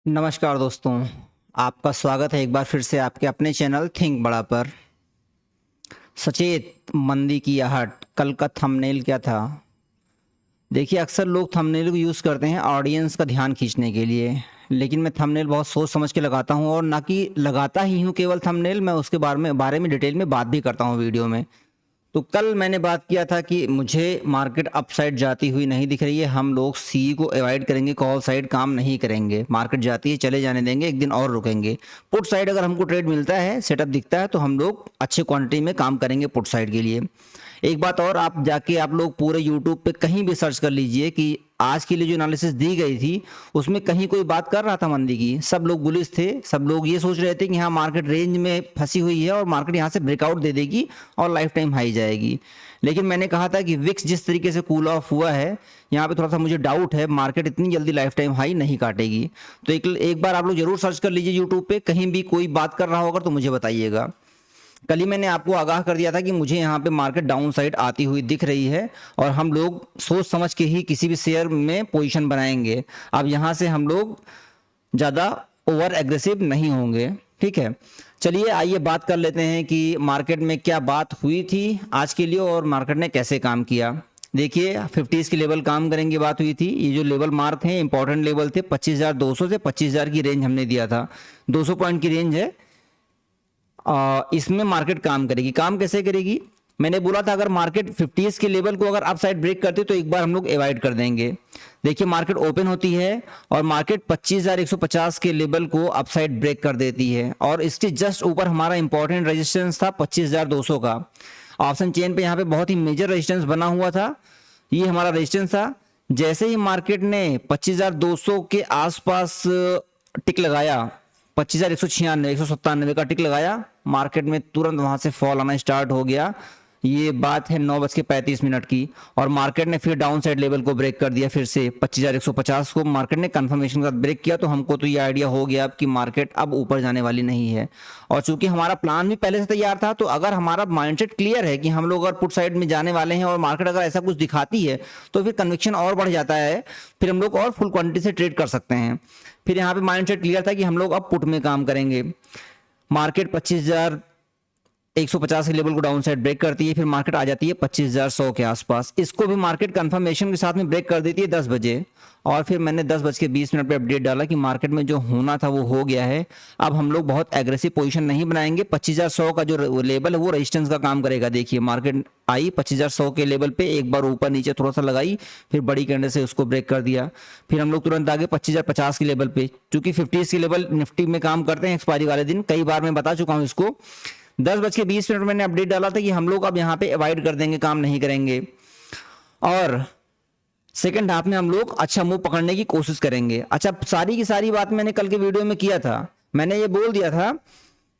नमस्कार दोस्तों, आपका स्वागत है एक बार फिर से आपके अपने चैनल थिंक बड़ा पर। सचेत मंदी की आहट, कल का थंबनेल क्या था? देखिए, अक्सर लोग थंबनेल को यूज़ करते हैं ऑडियंस का ध्यान खींचने के लिए, लेकिन मैं थंबनेल बहुत सोच समझ के लगाता हूँ और ना कि लगाता ही हूँ केवल थंबनेल, मैं उसके बारे में डिटेल में बात भी करता हूँ वीडियो में। तो कल मैंने बात किया था कि मुझे मार्केट अपसाइड जाती हुई नहीं दिख रही है। हम लोग सी को अवॉइड करेंगे, कॉल साइड काम नहीं करेंगे। मार्केट जाती है चले जाने देंगे, एक दिन और रुकेंगे। पुट साइड अगर हमको ट्रेड मिलता है, सेटअप दिखता है, तो हम लोग अच्छे क्वांटिटी में काम करेंगे पुट साइड के लिए। एक बात और, आप जाके आप लोग पूरे यूट्यूब पे कहीं भी सर्च कर लीजिए कि आज के लिए जो एनालिसिस दी गई थी उसमें कहीं कोई बात कर रहा था मंदी की। सब लोग बुलिश थे, सब लोग ये सोच रहे थे कि हाँ मार्केट रेंज में फंसी हुई है और मार्केट यहाँ से ब्रेकआउट दे देगी और लाइफ टाइम हाई जाएगी। लेकिन मैंने कहा था कि विक्स जिस तरीके से कूल ऑफ हुआ है, यहाँ पे थोड़ा सा मुझे डाउट है, मार्केट इतनी जल्दी लाइफ टाइम हाई नहीं काटेगी। तो एक बार आप लोग जरूर सर्च कर लीजिए यूट्यूब पे, कहीं भी कोई बात कर रहा होगा तो मुझे बताइएगा। कल ही मैंने आपको आगाह कर दिया था कि मुझे यहाँ पे मार्केट डाउन साइड आती हुई दिख रही है और हम लोग सोच समझ के ही किसी भी शेयर में पोजीशन बनाएंगे। अब यहाँ से हम लोग ज़्यादा ओवर एग्रेसिव नहीं होंगे, ठीक है। चलिए आइए बात कर लेते हैं कि मार्केट में क्या बात हुई थी आज के लिए और मार्केट ने कैसे काम किया। देखिए, 50s के लेवल काम करेंगे बात हुई थी। ये जो लेवल मार्क हैं इंपॉर्टेंट लेवल थे, 25,200 से 25,000 की रेंज हमने दिया था। 200 पॉइंट की रेंज है। इसमें मार्केट काम करेगी। काम कैसे करेगी? मैंने बोला था अगर मार्केट 50s के लेवल को अगर अप साइड ब्रेक करते तो एक बार हम लोग अवॉइड कर देंगे। देखिए, मार्केट ओपन होती है और मार्केट 25,150 के लेवल को अप साइड ब्रेक कर देती है और इसके जस्ट ऊपर हमारा इंपॉर्टेंट रेजिस्टेंस था 25,200 का। ऑप्शन चेन पे यहाँ पे बहुत ही मेजर रेजिस्टेंस बना हुआ था, ये हमारा रेजिस्टेंस था। जैसे ही मार्केट ने 25,200 के आसपास टिक लगाया, 25,196 197 का टिक लगाया, मार्केट में तुरंत वहां से फॉल आना स्टार्ट हो गया। ये बात है 9:35 की और मार्केट ने फिर डाउन साइड लेवल को ब्रेक कर दिया। फिर से 25,150 को मार्केट ने कंफर्मेशन के साथ ब्रेक किया। तो हमको तो ये आइडिया हो गया अब कि मार्केट अब ऊपर जाने वाली नहीं है। और चूंकि हमारा प्लान भी पहले से तैयार था, तो अगर हमारा माइंडसेट क्लियर है कि हम लोग अगर पुट साइड में जाने वाले हैं और मार्केट अगर ऐसा कुछ दिखाती है तो फिर कन्विक्शन और बढ़ जाता है, फिर हम लोग और फुल क्वांटिटी से ट्रेड कर सकते हैं। फिर यहाँ पे माइंडसेट क्लियर था कि हम लोग अब पुट में काम करेंगे। मार्केट 25,150 के लेवल को डाउन साइड ब्रेक करती है, फिर मार्केट आ जाती है 25,100 के आसपास। इसको भी मार्केट कंफर्मेशन के साथ में ब्रेक कर देती है 10 बजे। और फिर मैंने 10:20 पे अपडेट डाला कि मार्केट में जो होना था वो हो गया है। अब हम लोग बहुत एग्रेसिव पोजीशन नहीं बनाएंगे। 25,100 का जो लेवल है वो रेजिस्टेंस का काम करेगा। देखिए, मार्केट आई 25,100 के लेवल पे, एक बार ऊपर नीचे थोड़ा सा लगाई, फिर बड़ी कैंडल से उसको ब्रेक कर दिया। फिर हम लोग तुरंत आगे 25,050 के लेवल पे, क्योंकि 50s के लेवल निफ्टी में काम करते हैं एक्सपायरी वाले दिन, कई बार मैं बता चुका हूँ इसको। 10:20 मैंने अपडेट डाला था कि हम लोग अब यहाँ पे अवॉइड कर देंगे, काम नहीं करेंगे और सेकंड हाफ में हम लोग अच्छा मूव पकड़ने की कोशिश करेंगे। अच्छा, सारी की सारी बात मैंने कल के वीडियो में किया था। मैंने ये बोल दिया था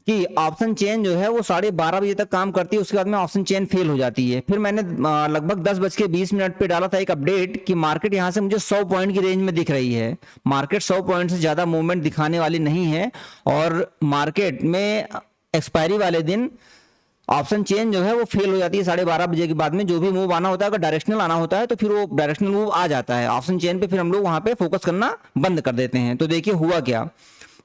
कि ऑप्शन चेन जो है वो 12:30 बजे तक काम करती है, उसके बाद में ऑप्शन चेन फेल हो जाती है। फिर मैंने लगभग 10:20 पे डाला था एक अपडेट कि मार्केट यहाँ से मुझे 100 पॉइंट की रेंज में दिख रही है। मार्केट 100 पॉइंट से ज़्यादा मूवमेंट दिखाने वाली नहीं है और मार्केट में एक्सपायरी वाले दिन ऑप्शन चेन जो है वो फेल हो जाती है 12:30 बजे के बाद में। जो भी मूव आना होता है, अगर डायरेक्शनल आना होता है तो फिर वो डायरेक्शनल मूव आ जाता है ऑप्शन चेन पे, फिर हम लोग वहां पे फोकस करना बंद कर देते हैं। तो देखिए हुआ क्या,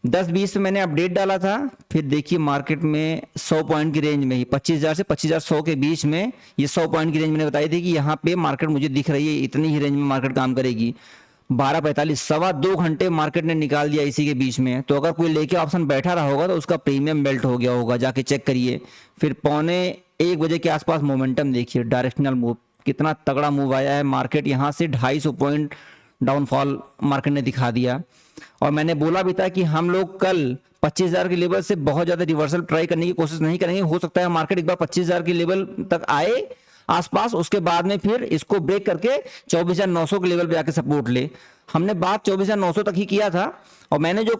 10:20 पे मैंने अपडेट डाला था। फिर देखिए मार्केट में 100 पॉइंट की रेंज में ही 25,000 से 25,100 के बीच में, ये 100 पॉइंट की रेंज मैंने बताई थी कि यहाँ पे मार्केट मुझे दिख रही है, इतनी ही रेंज में मार्केट काम करेगी। 12:45 सवा 2 घंटे मार्केट ने निकाल दिया इसी के बीच में। तो अगर कोई लेके ऑप्शन बैठा रहा होगा तो उसका प्रीमियम मेल्ट हो गया होगा, जाके चेक करिए। फिर 1:45 के आसपास मोमेंटम देखिए, डायरेक्शनल मूव, कितना तगड़ा मूव आया है। मार्केट यहाँ से 250 पॉइंट डाउनफॉल मार्केट ने दिखा दिया। और मैंने बोला भी था कि हम लोग कल 25,000 के लेवल से बहुत ज्यादा रिवर्सल ट्राई करने की कोशिश नहीं करेंगे। हो सकता है मार्केट एक बार 25,000 के लेवल तक आए आसपास, उसके बाद में फिर इसको ब्रेक करके 24,900 के लेवल पे आके सपोर्ट ले। हमने बात 24,900 तक ही किया था और मैंने जो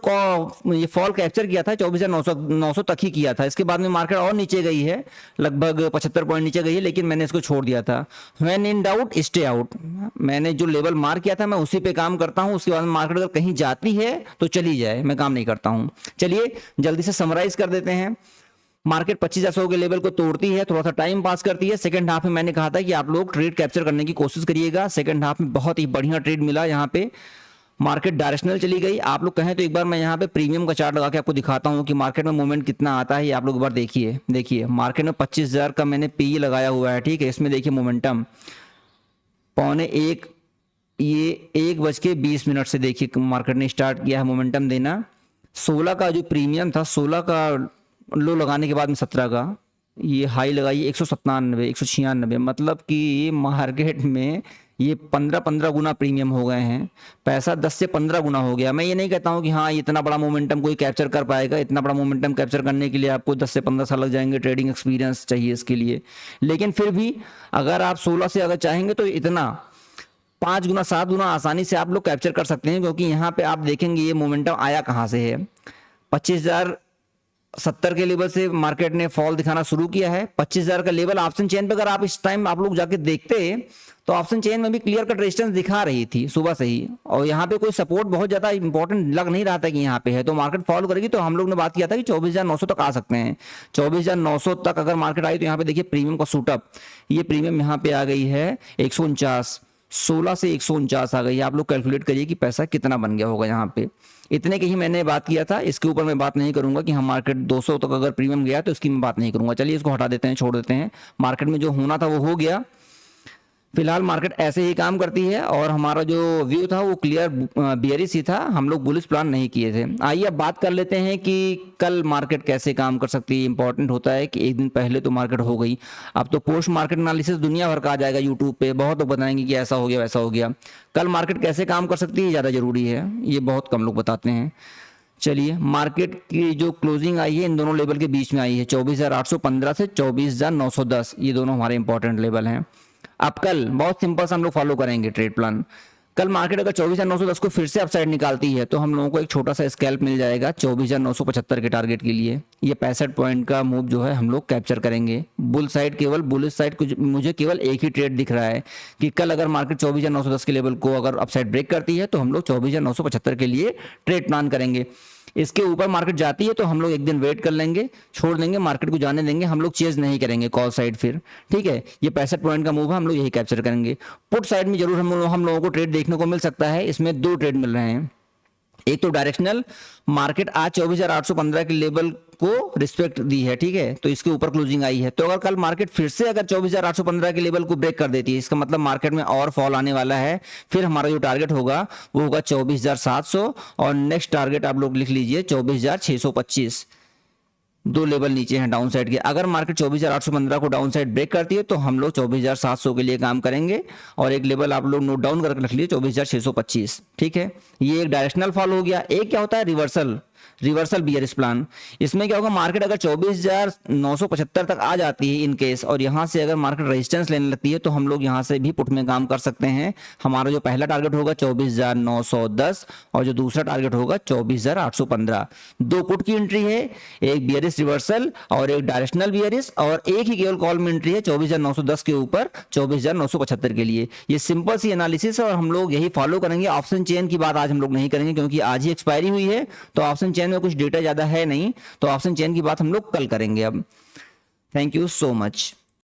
ये फॉल कैप्चर किया था 24,900 तक ही किया था। इसके बाद में मार्केट और नीचे गई है, लगभग 75 पॉइंट नीचे गई है, लेकिन मैंने इसको छोड़ दिया था। When in doubt stay out, मैंने जो लेवल मार्क किया था मैं उसी पे काम करता हूं। उसके बाद में मार्केट अगर कहीं जाती है तो चली जाए, मैं काम नहीं करता हूं। चलिए जल्दी से समराइज कर देते हैं। मार्केट 25,000 के लेवल को तोड़ती है, थोड़ा सा टाइम पास करती है। सेकंड हाफ में मैंने कहा था कि आप लोग ट्रेड कैप्चर करने की कोशिश करिएगा। सेकंड हाफ में बहुत ही बढ़िया ट्रेड मिला यहाँ पे। मार्केट डायरेक्शनल चली गई। आप लोग कहें तो एक बार मैं यहाँ पे प्रीमियम का चार्ट लगा के आपको दिखाता हूँ कि मार्केट में मूवमेंट कितना आता है। ये आप लोग एक बार देखिए मार्केट में 25,000 का मैंने पी लगाया हुआ है, ठीक है। इसमें देखिए मोमेंटम 12:45, ये 1:20 से देखिए मार्केट ने स्टार्ट किया है मोमेंटम देना। 16 का जो प्रीमियम था, 16 का लो लगाने के बाद में 17 का ये हाई लगाई 197, 196, मतलब कि ये मार्केट में ये 15 गुना प्रीमियम हो गए हैं। पैसा 10 से 15 गुना हो गया। मैं ये नहीं कहता हूँ कि हाँ इतना बड़ा मोमेंटम कोई कैप्चर कर पाएगा। इतना बड़ा मोमेंटम कैप्चर करने के लिए आपको 10 से 15 साल लग जाएंगे, ट्रेडिंग एक्सपीरियंस चाहिए इसके लिए। लेकिन फिर भी अगर आप 16 से अगर चाहेंगे तो इतना 5 गुना 7 गुना आसानी से आप लोग कैप्चर कर सकते हैं, क्योंकि यहाँ पे आप देखेंगे ये मोमेंटम आया कहाँ से है। 25,070 के लेवल से मार्केट ने फॉल दिखाना शुरू किया है। 25,000 का लेवल ऑप्शन चेन पे अगर आप इस टाइम आप लोग जाके देखते तो ऑप्शन चेन में भी क्लियर कट रेजिस्टेंस दिखा रही थी सुबह से ही, और यहाँ पे कोई सपोर्ट बहुत ज्यादा इंपॉर्टेंट लग नहीं रहा था कि यहाँ पे है। तो मार्केट फॉलो करेगी तो हम लोग ने बात किया था कि 24,900 तक आ सकते हैं। 24,900 तक अगर मार्केट आई तो यहाँ पे देखिए प्रीमियम का सूटअप, ये प्रीमियम यहाँ पे आ गई है 149, 16 से 149 आ गई है। आप लोग कैलकुलेट करिए कि पैसा कितना बन गया होगा यहाँ पे। इतने की ही मैंने बात किया था, इसके ऊपर मैं बात नहीं करूंगा कि हम मार्केट 200 तक अगर प्रीमियम गया तो इसकी मैं बात नहीं करूंगा। चलिए इसको हटा देते हैं, छोड़ देते हैं। मार्केट में जो होना था वो हो गया। फिलहाल मार्केट ऐसे ही काम करती है और हमारा जो व्यू था वो क्लियर बियरिश ही था, हम लोग बुलिश प्लान नहीं किए थे। आइए अब बात कर लेते हैं कि कल मार्केट कैसे काम कर सकती है। इंपॉर्टेंट होता है कि एक दिन पहले तो मार्केट हो गई, अब तो पोस्ट मार्केट एनालिसिस दुनिया भर का आ जाएगा यूट्यूब पे, बहुत लोग बताएंगे कि ऐसा हो गया वैसा हो गया। कल मार्केट कैसे काम कर सकती है ज़्यादा जरूरी है, ये बहुत कम लोग बताते हैं। चलिए मार्केट की जो क्लोजिंग आई है इन दोनों लेवल के बीच में आई है, 24,815 से 24,910, ये दोनों हमारे इंपॉर्टेंट लेवल हैं। अब कल बहुत सिंपल से हम लोग फॉलो करेंगे ट्रेड प्लान। कल मार्केट अगर 24,910 को फिर से अपसाइड निकालती है तो हम लोगों को एक छोटा सा स्कैल्प मिल जाएगा 24,975 के टारगेट के लिए। ये 65 पॉइंट का मूव जो है हम लोग कैप्चर करेंगे। बुल साइड केवल बुलिश साइड कुछ मुझे केवल एक ही ट्रेड दिख रहा है कि कल अगर मार्केट 24,910 के लेवल को अगर अपसाइड ब्रेक करती है तो हम लोग 24,975 के लिए ट्रेड प्लान करेंगे। इसके ऊपर मार्केट जाती है तो हम लोग एक दिन वेट कर लेंगे, छोड़ देंगे, मार्केट को जाने देंगे, हम लोग चेज नहीं करेंगे कॉल साइड फिर, ठीक है। ये 65 पॉइंट का मूव है, हम लोग यही कैप्चर करेंगे। पुट साइड में जरूर हम लोगों को ट्रेड देखने को मिल सकता है। इसमें 2 ट्रेड मिल रहे हैं। एक तो डायरेक्शनल, मार्केट आज 24,815 के लेवल को रिस्पेक्ट दी है, ठीक है, तो इसके ऊपर क्लोजिंग आई है। तो अगर कल मार्केट फिर से अगर 24,815 के लेवल को ब्रेक कर देती है, इसका मतलब मार्केट में और फॉल आने वाला है। फिर हमारा जो टारगेट होगा वो होगा 24,700 और नेक्स्ट टारगेट आप लोग लिख लीजिए 24,625। 2 लेवल नीचे हैं डाउन साइड के। अगर मार्केट 24,815 को डाउन साइड ब्रेक करती है तो हम लोग 24,700 के लिए काम करेंगे, और एक लेवल आप लोग नोट डाउन करके रख लीजिए 24,625, ठीक है। ये एक डायरेक्शनल फॉल हो गया। एक क्या होता है रिवर्सल बियरिश प्लान। इसमें क्या होगा, मार्केट अगर 24,975 तक आ जाती है इन केस, और यहां से अगर मार्केट रेजिस्टेंस लेने लगती है तो हम लोग यहां से भी पुट में काम कर सकते हैं। हमारा जो पहला टारगेट होगा 24,910 और जो दूसरा टारगेट होगा 24,815। 2 पुट की एंट्री है, एक बियरिश रिवर्सल और एक डायरेक्शनल बियरिश, और एक ही केवल कॉल में एंट्री है 24,910 के ऊपर 24,975 के लिए। ये सिंपल सी एनालिसिस है और हम लोग यही फॉलो करेंगे। ऑप्शन चेन की बात आज हम लोग नहीं करेंगे क्योंकि आज ही एक्सपायरी हुई है, तो ऑप्शन चेन में कुछ डेटा ज्यादा है नहीं, तो ऑप्शन चेन की बात हम लोग कल करेंगे। अब थैंक यू सो मच।